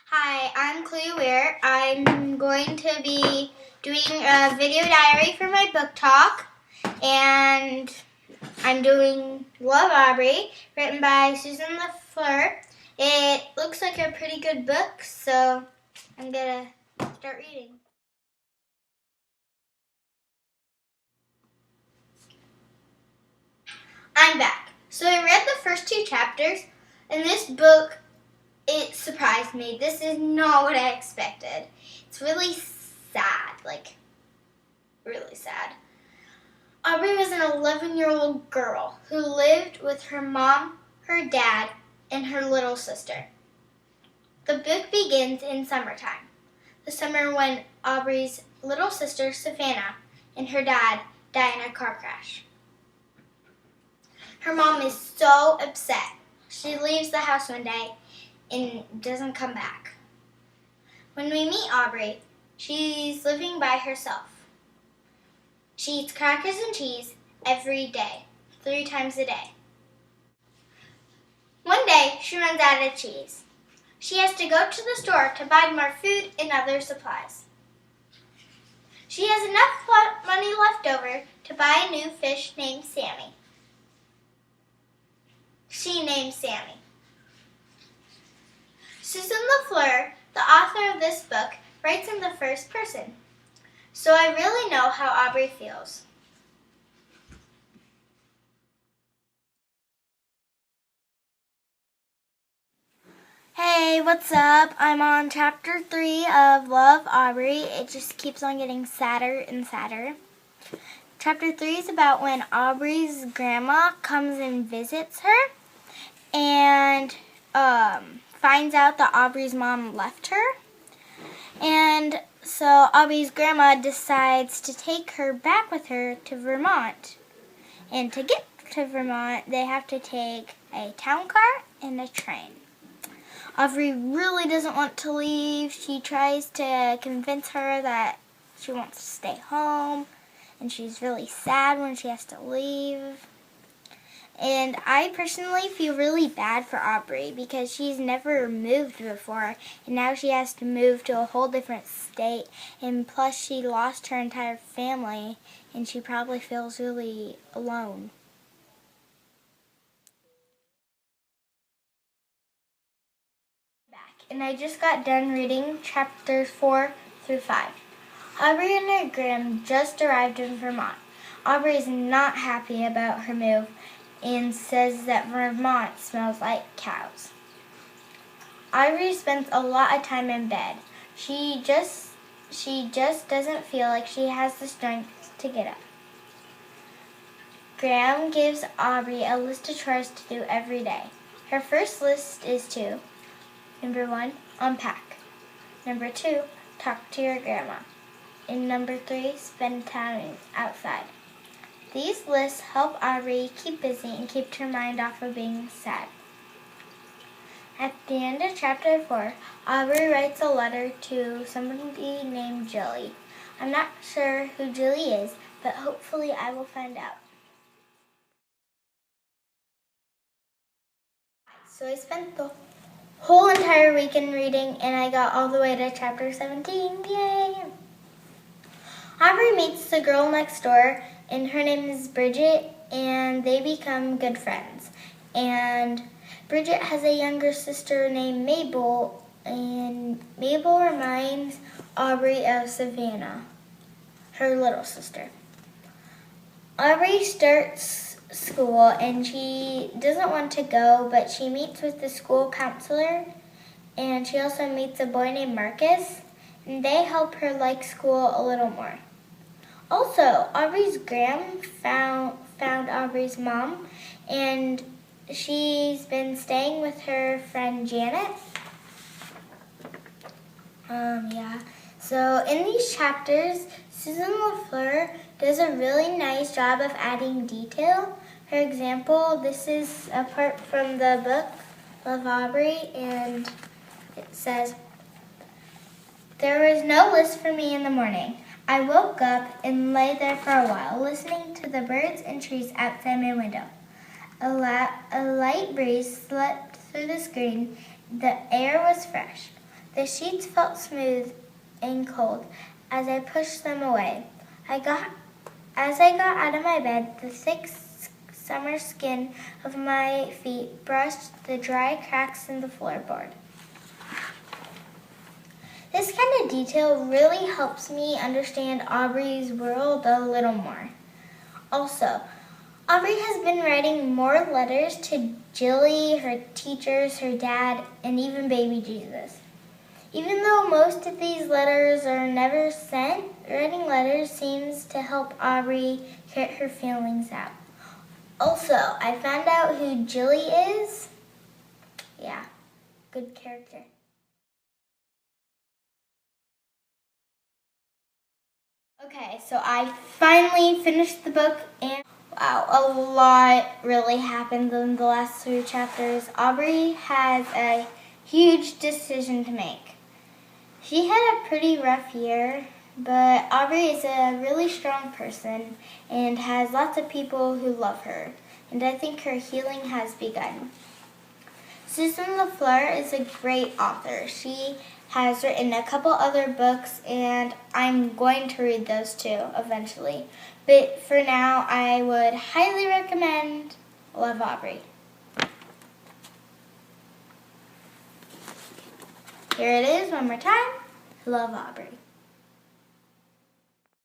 Hi, I'm Chloe Weir. I'm going to be doing a video diary for my book talk, and I'm doing Love, Aubry, written by Susan LaFleur. It looks like a pretty good book, so I'm going to start reading. I'm back. So I read the first 2 chapters, and this book, it surprised me. This is not what I expected. It's really sad, really sad. Aubry was an 11-year-old girl who lived with her mom, her dad, and her little sister. The book begins in summertime, the summer when Aubry's little sister, Savannah, and her dad die in a car crash. Her mom is so upset. She leaves the house one day and doesn't come back. When we meet Aubry, she's living by herself. She eats crackers and cheese every day, 3 times a day. One day, she runs out of cheese. She has to go to the store to buy more food and other supplies. She has enough money left over to buy a new fish named Sammy. She named Sammy. Susan LaFleur, the author of this book, writes in the first person, so I really know how Aubry feels. Hey, what's up? I'm on chapter 3 of Love, Aubry. It just keeps on getting sadder and sadder. Chapter 3 is about when Aubry's grandma comes and visits her and finds out that Aubry's mom left her. And so Aubry's grandma decides to take her back with her to Vermont. And to get to Vermont, they have to take a town car and a train. Aubry really doesn't want to leave. She tries to convince her that she wants to stay home, and she's really sad when she has to leave. And I personally feel really bad for Aubry because she's never moved before, and now she has to move to a whole different state, and plus she lost her entire family, and she probably feels really alone. And I just got done reading chapters 4 through 5. Aubry and her gram just arrived in Vermont. Aubry is not happy about her move and says that Vermont smells like cows. Aubry spends a lot of time in bed. She just doesn't feel like she has the strength to get up. Graham gives Aubry a list of chores to do every day. Her first list is to: Number 1, unpack. Number 2, talk to your grandma. And number 3, spend time outside. These lists help Aubry keep busy and keep her mind off of being sad. At the end of chapter 4, Aubry writes a letter to somebody named Jilly. I'm not sure who Jilly is, but hopefully I will find out. So I spent the whole entire weekend reading, and I got all the way to chapter 17. Yay! Aubry meets the girl next door, and her name is Bridget, and they become good friends. And Bridget has a younger sister named Mabel, and Mabel reminds Aubry of Savannah, her little sister. Aubry starts school, and she doesn't want to go, but she meets with the school counselor, and she also meets a boy named Marcus, and they help her like school a little more. Also, Aubry's gram found Aubry's mom, and she's been staying with her friend Janet. So in these chapters, Susan LaFleur does a really nice job of adding detail. For example, this is a part from the book, Love, Aubry, and it says, "There was no list for me in the morning. I woke up and lay there for a while, listening to the birds and trees outside my window. A light breeze swept through the screen. The air was fresh. The sheets felt smooth and cold as I pushed them away. As I got out of my bed, the thick summer skin of my feet brushed the dry cracks in the floorboard. This kind of detail really helps me understand Aubry's world a little more. Also, Aubry has been writing more letters to Jilly, her teachers, her dad, and even baby Jesus. Even though most of these letters are never sent, writing letters seems to help Aubry get her feelings out. Also, I found out who Jilly is. Yeah, good character. Okay, so I finally finished the book, and wow, a lot really happened in the last 3 chapters. Aubry has a huge decision to make. She had a pretty rough year, but Aubry is a really strong person and has lots of people who love her, and I think her healing has begun. Susan LaFleur is a great author. She has written a couple other books, and I'm going to read those too eventually. But for now, I would highly recommend Love, Aubry. Here it is one more time. Love, Aubry.